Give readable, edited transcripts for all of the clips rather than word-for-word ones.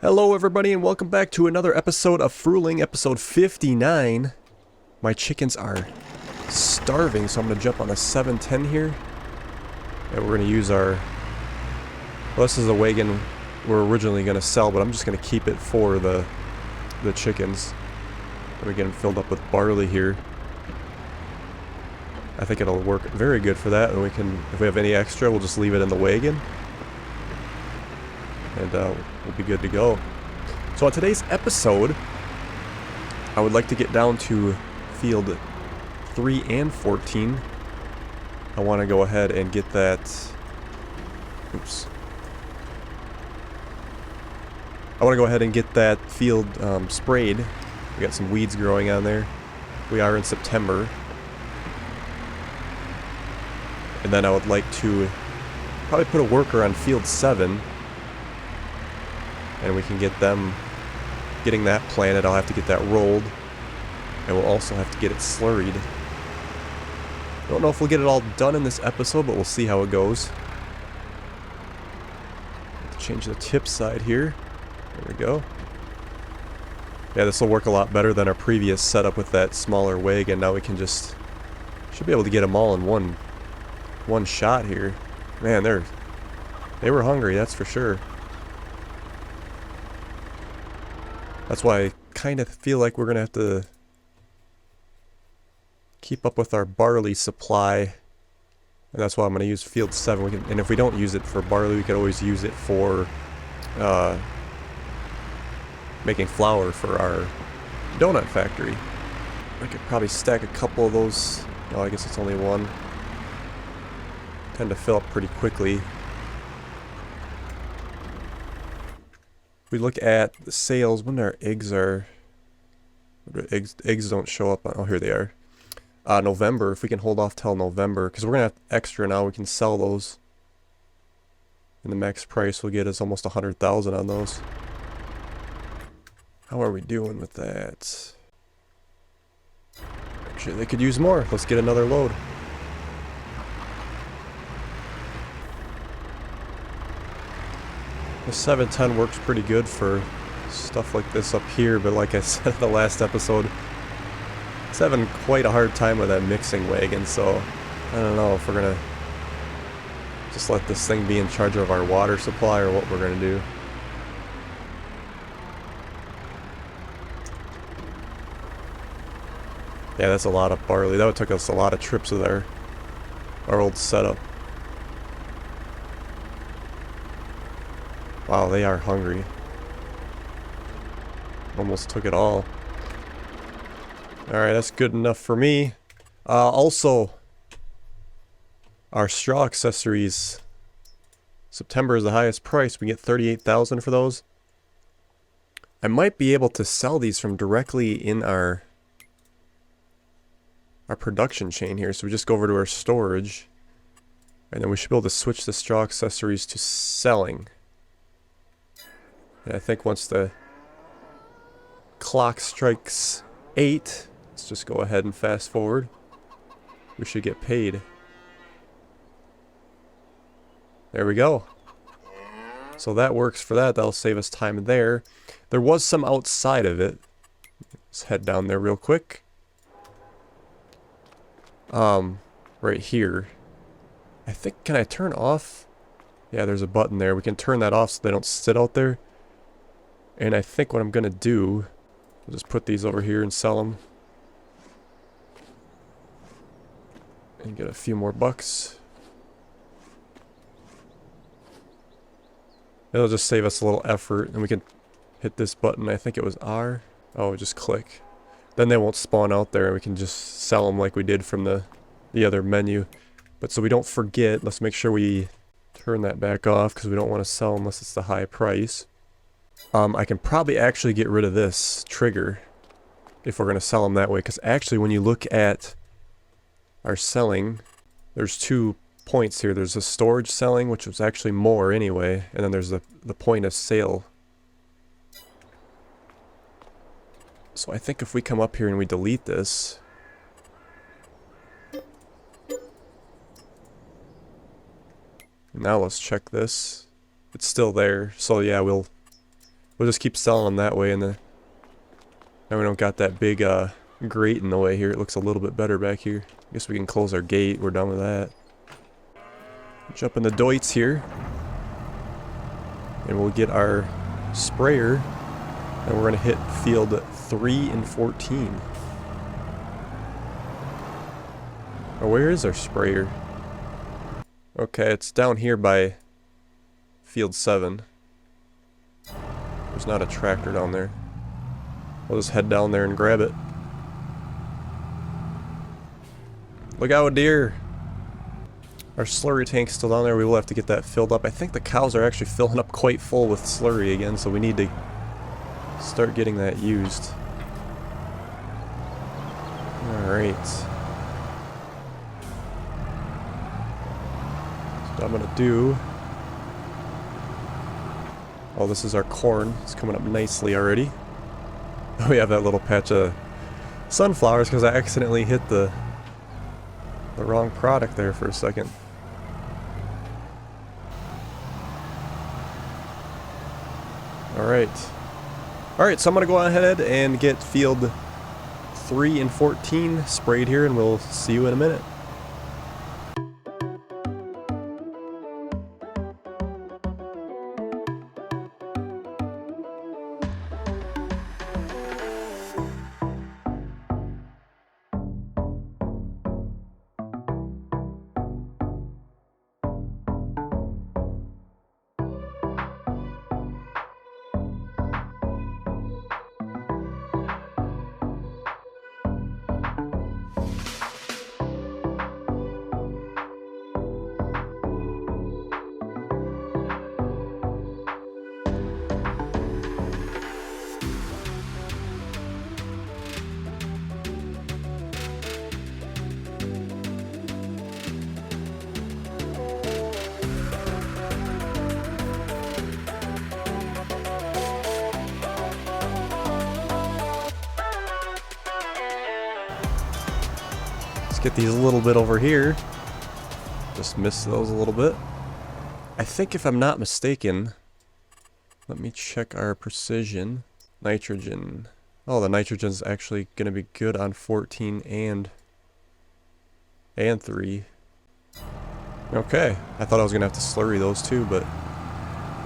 Hello everybody and welcome back to another episode of Frühling, episode 59. My chickens are starving, so I'm going to jump on a 710 here. And we're going to use our... Well, this is a wagon we're originally going to sell, but I'm just going to keep it for the chickens. We're getting filled up with barley here. I think it'll work very good for that, and we can, if we have any extra, we'll just leave it in the wagon. And we'll be good to go. So on today's episode, I would like to get down to field 3 and 14. I want to go ahead and get that... Oops. I want to go ahead and get that field sprayed. We got some weeds growing on there. We are in September. And then I would like to probably put a worker on field 7. And we can get them, getting that planted. I'll have to get that rolled. And we'll also have to get it slurried. Don't know if we'll get it all done in this episode, but we'll see how it goes. Change the tip side here. There we go. Yeah, this will work a lot better than our previous setup with that smaller wagon. Now we can just, should be able to get them all in one shot here. Man, they were hungry, that's for sure. That's why I kind of feel like we're going to have to keep up with our barley supply. And that's why I'm going to use field 7. And if we don't use it for barley, we could always use it for making flour for our donut factory. I could probably stack a couple of those. Oh, I guess it's only one. Tend to fill up pretty quickly. We look at the sales when our eggs are... Eggs don't show up on... Oh, here they are. November, if we can hold off till November, because we're going to have extra now, we can sell those. And the max price we'll get is almost 100,000 on those. How are we doing with that? Actually, they could use more. Let's get another load. The 710 works pretty good for stuff like this up here, but like I said in the last episode, it's having quite a hard time with that mixing wagon, so I don't know if we're gonna just let this thing be in charge of our water supply or what we're gonna do. Yeah, that's a lot of barley. That would took us a lot of trips with our old setup. Wow, they are hungry. Almost took it all. Alright, that's good enough for me. Also, our straw accessories. September is the highest price. We get 38,000 for those. I might be able to sell these from directly in our production chain here. So we just go over to our storage. And then we should be able to switch the straw accessories to selling. And I think once the clock strikes 8, let's just go ahead and fast forward. We should get paid. There we go. So that works for that. That'll save us time there. There was some outside of it. Let's head down there real quick. Right here. I think, can I turn off? Yeah, there's a button there. We can turn that off so they don't sit out there. And I think what I'm going to do, I'll just put these over here and sell them. And get a few more bucks. It'll just save us a little effort. And we can hit this button. I think it was R. Oh, just click. Then they won't spawn out there and we can just sell them like we did from the other menu. But so we don't forget, let's make sure we turn that back off because we don't want to sell unless it's the high price. I can probably actually get rid of this trigger if we're going to sell them that way, because actually when you look at our selling, there's 2 points here. There's a storage selling, which was actually more anyway, and then there's the point of sale. So I think if we come up here and we delete this, now let's check this. It's still there, so yeah, we'll We'll just keep selling them that way, and then now we don't got that big grate in the way here. It looks a little bit better back here. I guess we can close our gate. We're done with that. Jump in the Deutz here, and we'll get our sprayer, and we're gonna hit field 3 and 14. Oh, where is our sprayer? Okay, it's down here by field 7. There's not a tractor down there. We'll just head down there and grab it. Look out, deer! Our slurry tank's still down there. We will have to get that filled up. I think the cows are actually filling up quite full with slurry again, so we need to start getting that used. Alright. So what I'm gonna do... Oh, this is our corn. It's coming up nicely already. We have that little patch of sunflowers because I accidentally hit the wrong product there for a second. Alright. Alright, so I'm going to go ahead and get field 3 and 14 sprayed here, and we'll see you in a minute. Get these a little bit over here. Just missed those a little bit. I think if I'm not mistaken, let me check our precision. Nitrogen. Oh, the nitrogen's actually going to be good on 14 and 3. Okay, I thought I was going to have to slurry those too, but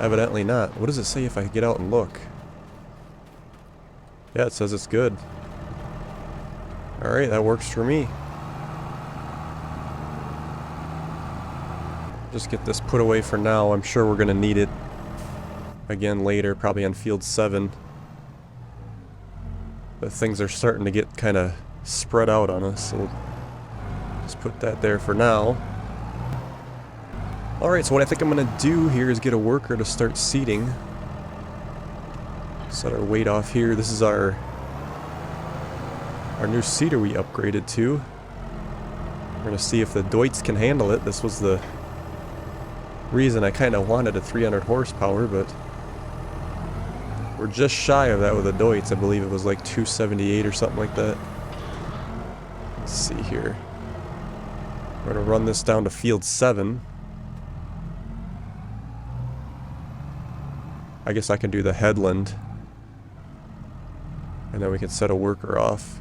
evidently not. What does it say if I get out and look? Yeah, it says it's good. Alright, that works for me. Just get this put away for now. I'm sure we're going to need it again later, probably on field 7. But things are starting to get kind of spread out on us, so we'll just put that there for now. Alright, so what I think I'm going to do here is get a worker to start seeding. Set our weight off here. This is our new seeder we upgraded to. We're going to see if the Deutz can handle it. This was the reason I kind of wanted a 300 horsepower, but we're just shy of that with the Deutz. I believe it was like 278 or something like that. Let's see here. We're going to run this down to field 7. I guess I can do the headland, and then we can set a worker off.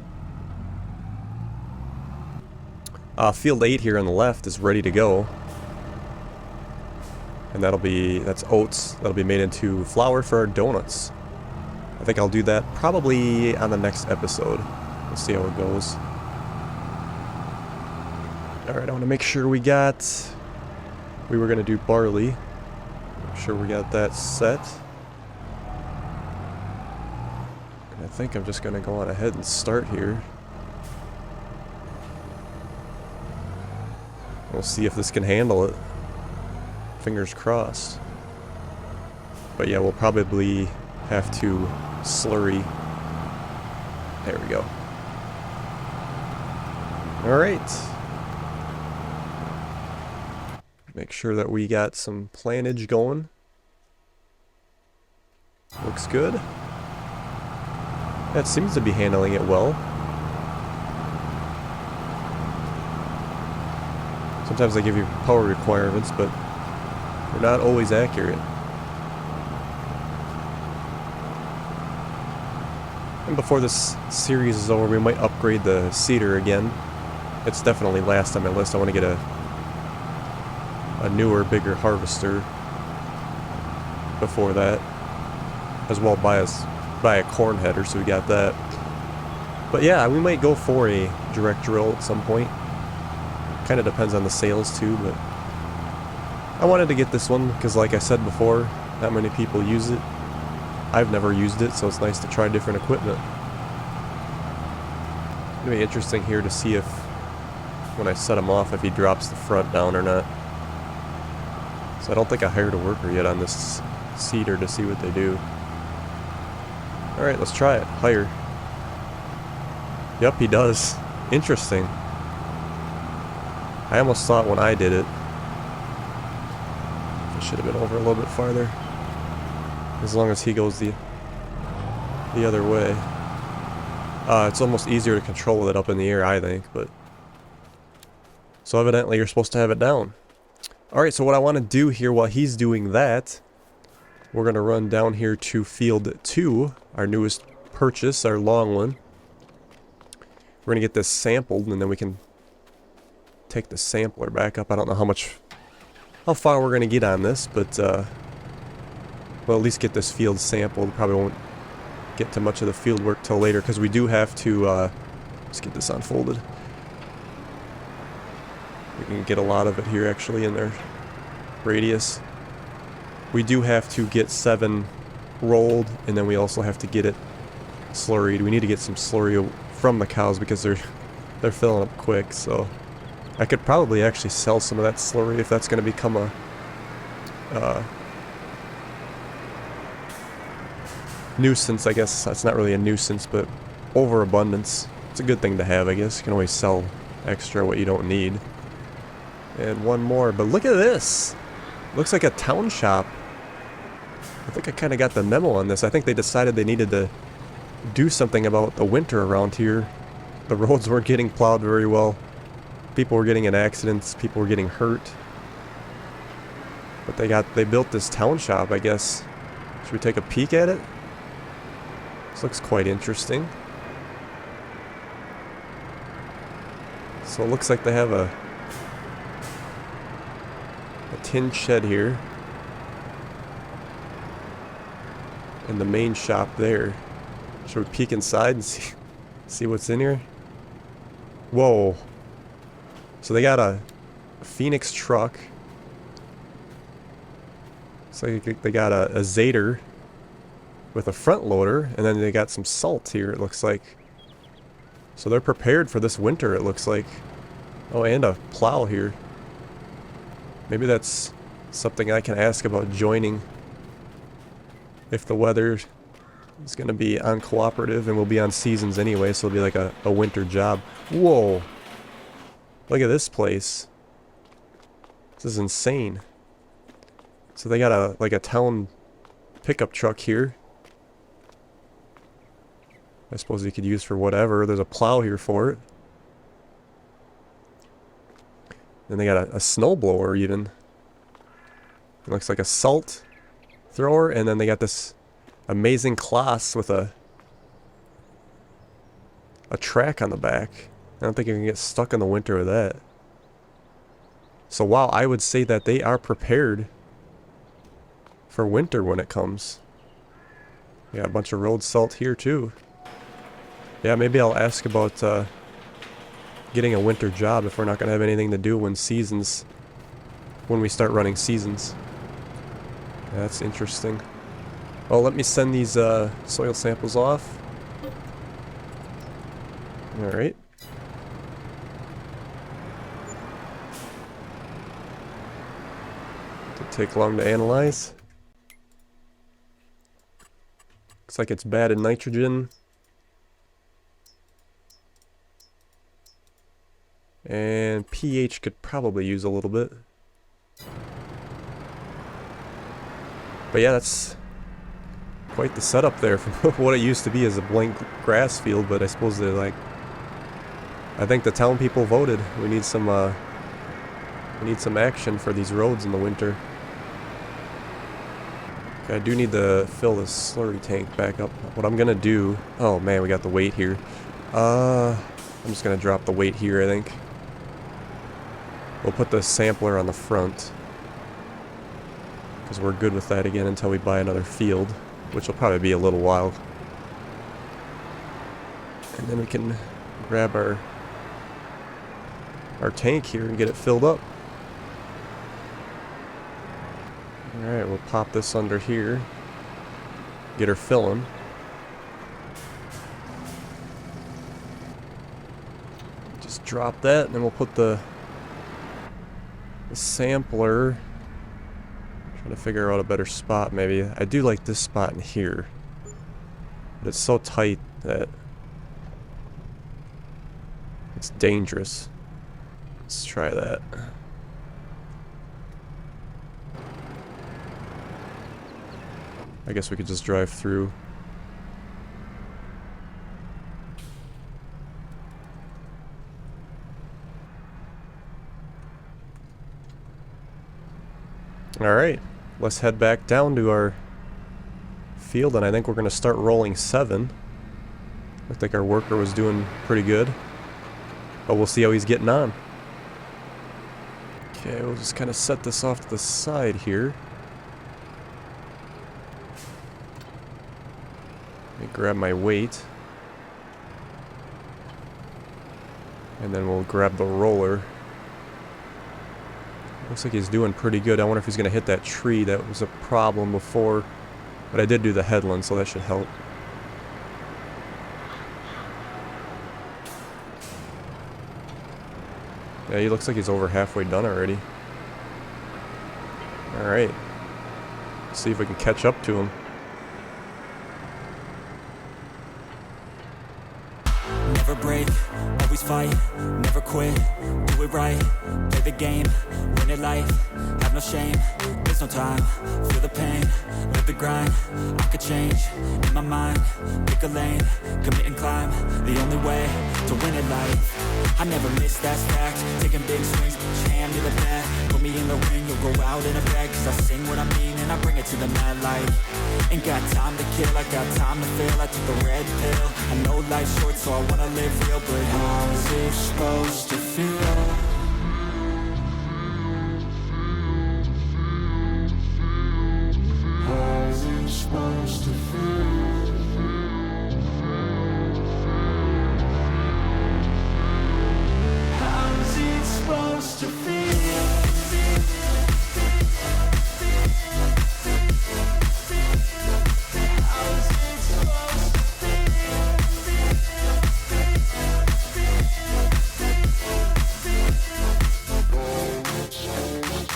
Field 8 here on the left is ready to go. And that's oats. That'll be made into flour for our donuts. I think I'll do that probably on the next episode. We'll see how it goes. Alright, I want to make sure we were going to do barley. Make sure we got that set. And I think I'm just going to go on ahead and start here. We'll see if this can handle it. Fingers crossed. But yeah, we'll probably have to slurry. There we go. Alright. Make sure that we got some plantage going. Looks good. That seems to be handling it well. Sometimes they give you power requirements, but they're not always accurate. And before this series is over, we might upgrade the seeder again. It's definitely last on my list. I want to get a newer, bigger harvester before that. As well buy a corn header, so we got that. But yeah, we might go for a direct drill at some point. Kind of depends on the sales too, but I wanted to get this one because, like I said before, not many people use it. I've never used it, so it's nice to try different equipment. It'll be interesting here to see if, when I set him off, if he drops the front down or not. So I don't think I hired a worker yet on this seeder to see what they do. Alright, let's try it. Hire. Yep, he does. Interesting. I almost thought when I did it, I should have been over a little bit farther. As long as he goes the other way. It's almost easier to control it up in the air, I think, but... So evidently you're supposed to have it down. Alright, so what I want to do here while he's doing that, we're going to run down here to field 2, our newest purchase, our long one. We're going to get this sampled, and then we can take the sampler back up. I don't know how far we're going to get on this, but we'll at least get this field sampled. Probably won't get to much of the field work till later, because we do have to, let's get this unfolded. We can get a lot of it here actually in their radius. We do have to get 7 rolled, and then we also have to get it slurried. We need to get some slurry from the cows because they're filling up quick, so I could probably actually sell some of that slurry if that's going to become a nuisance. I guess that's not really a nuisance, but overabundance. It's a good thing to have, I guess. You can always sell extra what you don't need. And one more, but look at this! Looks like a town shop. I think I kind of got the memo on this. I think they decided they needed to do something about the winter around here. The roads weren't getting plowed very well. People were getting in accidents. People were getting hurt. But they built this town shop, I guess. Should we take a peek at it? This looks quite interesting. So it looks like they have a tin shed here. And the main shop there. Should we peek inside and see what's in here? Whoa. So they got a Phoenix truck. So they got a Zader with a front loader, and then they got some salt here, it looks like. So they're prepared for this winter, it looks like. Oh, and a plow here. Maybe that's something I can ask about joining if the weather is going to be uncooperative, and we'll be on seasons anyway, so it'll be like a winter job. Whoa! Look at this place. This is insane. So they got like a town pickup truck here. I suppose you could use for whatever. There's a plow here for it. Then they got a snowblower even. It looks like a salt thrower, and then they got this amazing class with a track on the back. I don't think you can get stuck in the winter with that. So wow, I would say that they are prepared for winter when it comes. Yeah, a bunch of road salt here too. Yeah, maybe I'll ask about getting a winter job if we're not going to have anything to do when we start running seasons. Yeah, that's interesting. Well, let me send these soil samples off. Alright. Didn't take long to analyze. Looks like it's bad in nitrogen. And pH could probably use a little bit. But yeah, that's quite the setup there from what it used to be as a blank grass field, but I suppose they're like... I think the town people voted. We need some action for these roads in the winter. Okay, I do need to fill this slurry tank back up. What I'm gonna do... Oh man, we got the weight here. I'm just gonna drop the weight here, I think. We'll put the sampler on the front, because we're good with that again until we buy another field, which will probably be a little while. And then we can grab our tank here and get it filled up. Alright, we'll pop this under here. Get her filling. Just drop that, and then we'll put the sampler. Trying to figure out a better spot, maybe. I do like this spot in here, but it's so tight that it's dangerous. Let's try that. I guess we could just drive through. Alright, let's head back down to our field, and I think we're going to start rolling 7. Looked like our worker was doing pretty good, but we'll see how he's getting on. Okay, we'll just kind of set this off to the side here. Let me grab my weight. And then we'll grab the roller. Looks like he's doing pretty good. I wonder if he's going to hit that tree. That was a problem before. But I did do the headland, so that should help. Yeah, he looks like he's over halfway done already. Alright. See if we can catch up to him. Never break, always fight, never quit, do it right, play the game, win it life, have no shame, there's no time, feel the pain, live the grind, I could change, in my mind, pick a lane, commit and climb, the only way to win it life, I never miss, that's fact, taking big swings, hand to the bat, put me in the ring, you'll go out in a bag, cause I sing what I mean and I bring it to the mad light, ain't got time to kill, I got time to feel, I took the red pill, I know life's short so I wanna live real, but how's it supposed to feel? How's it supposed to feel? How's it supposed to feel?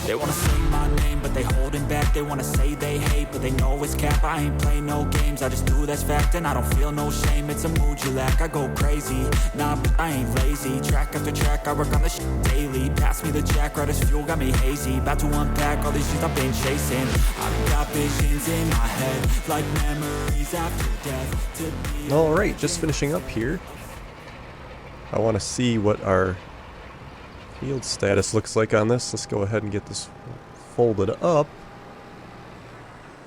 They wanna say my name, but they holding back. They wanna say they hate, but they know it's cap. I ain't play no games, I just do that's fact. And I don't feel no shame, it's a mood you lack. I go crazy, nah, but I ain't lazy. Track after track, I work on this shit daily. Pass me the jack, right as fuel, got me hazy. About to unpack all these shit I've been chasing. I've got visions in my head, like memories after death. Alright, just finishing up here. I want to see what our field status looks like on this. Let's go ahead and get this folded up,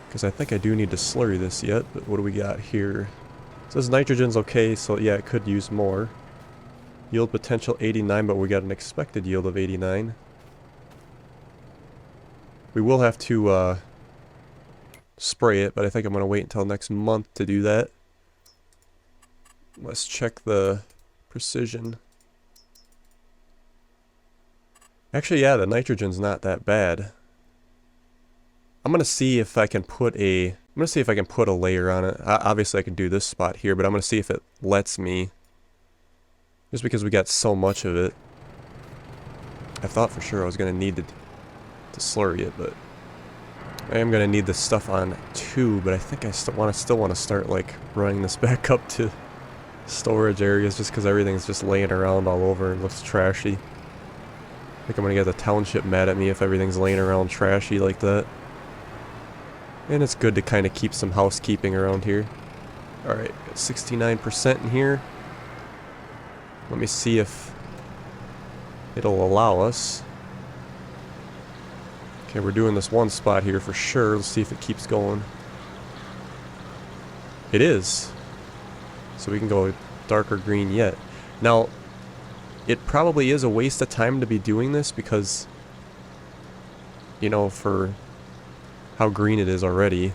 because I think I do need to slurry this yet. But what do we got here? It says nitrogen's okay, so yeah, it could use more. Yield potential 89, but we got an expected yield of 89. We will have to spray it, but I think I'm going to wait until next month to do that. Let's check the precision. Actually, yeah, the nitrogen's not that bad. I'm gonna see if I can put a layer on it. Obviously, I can do this spot here, but I'm gonna see if it lets me. Just because we got so much of it, I thought for sure I was gonna need to slurry it, but I am gonna need this stuff on 2. But I think I still want to start like running this back up to storage areas, just because everything's just laying around all over and looks trashy. I think I'm gonna get the township mad at me if everything's laying around trashy like that. And it's good to kind of keep some housekeeping around here. Alright, got 69% in here. Let me see if it'll allow us. Okay, we're doing this one spot here for sure. Let's see if it keeps going. It is. So we can go darker green yet. Now, it probably is a waste of time to be doing this because, you know, for how green it is already.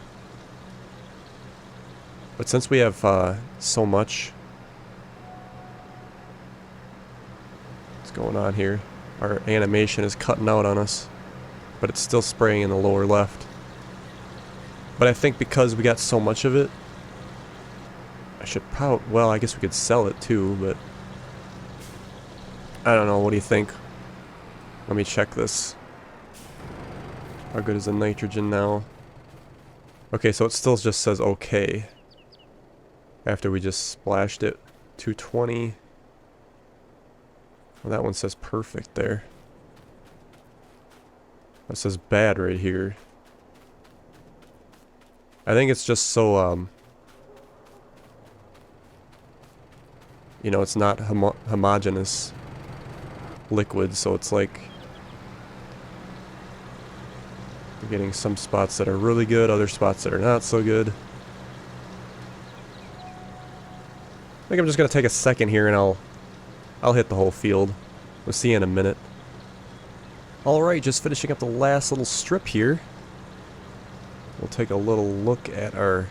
But since we have so much, what's going on here? Our animation is cutting out on us, but it's still spraying in the lower left. But I think because we got so much of it, I should probably, well, I guess we could sell it too, but I don't know. What do you think? Let me check this. How good is the nitrogen now? Okay, so it still just says okay. After we just splashed it. 220. Well, that one says perfect there. That says bad right here. I think it's just so, you know, it's not homogeneous liquid, so it's like we're getting some spots that are really good, other spots that are not so good. I think I'm just gonna take a second here and I'll hit the whole field. We'll see you in a minute. Alright, just finishing up the last little strip here. We'll take a little look at our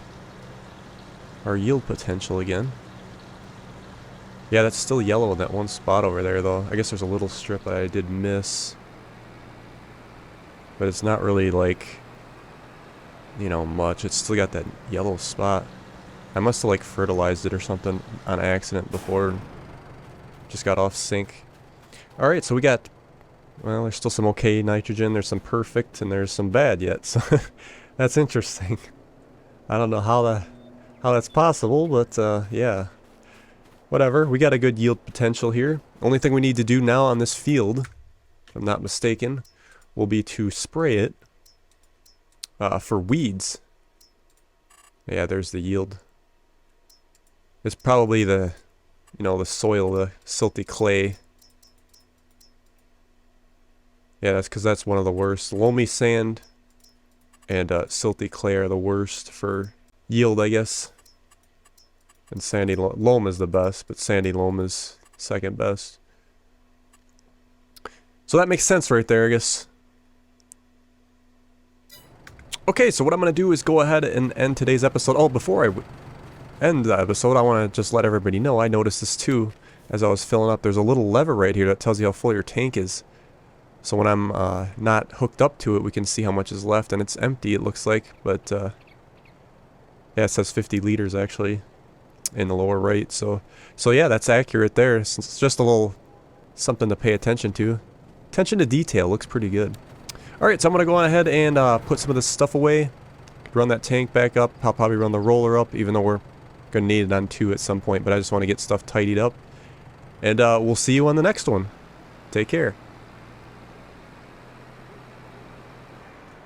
yield potential again. Yeah, that's still yellow in that one spot over there though. I guess there's a little strip that I did miss. But it's not really like, you know, much. It's still got that yellow spot. I must have like fertilized it or something on accident before and just got off sync. Alright, so we got, well, there's still some okay nitrogen, there's some perfect, and there's some bad yet, so that's interesting. I don't know how that's possible, but yeah. Whatever, we got a good yield potential here. Only thing we need to do now on this field, if I'm not mistaken, will be to spray it for weeds. Yeah, there's the yield. It's probably the, you know, the soil, the silty clay. Yeah, that's because that's one of the worst. Loamy sand and silty clay are the worst for yield, I guess. And sandy loam is the best, but sandy loam is second best. So that makes sense right there, I guess. Okay, so what I'm going to do is go ahead and end today's episode. Oh, before I end the episode, I want to just let everybody know, I noticed this too as I was filling up. There's a little lever right here that tells you how full your tank is. So when I'm not hooked up to it, we can see how much is left, and it's empty, it looks like. But yeah, it says 50 liters actually in the lower right. So yeah, that's accurate there. It's just a little something to pay attention to. Attention to detail looks pretty good. Alright, so I'm going to go on ahead and put some of this stuff away. Run that tank back up. I'll probably run the roller up, even though we're going to need it on 2 at some point. But I just want to get stuff tidied up. And we'll see you on the next one. Take care.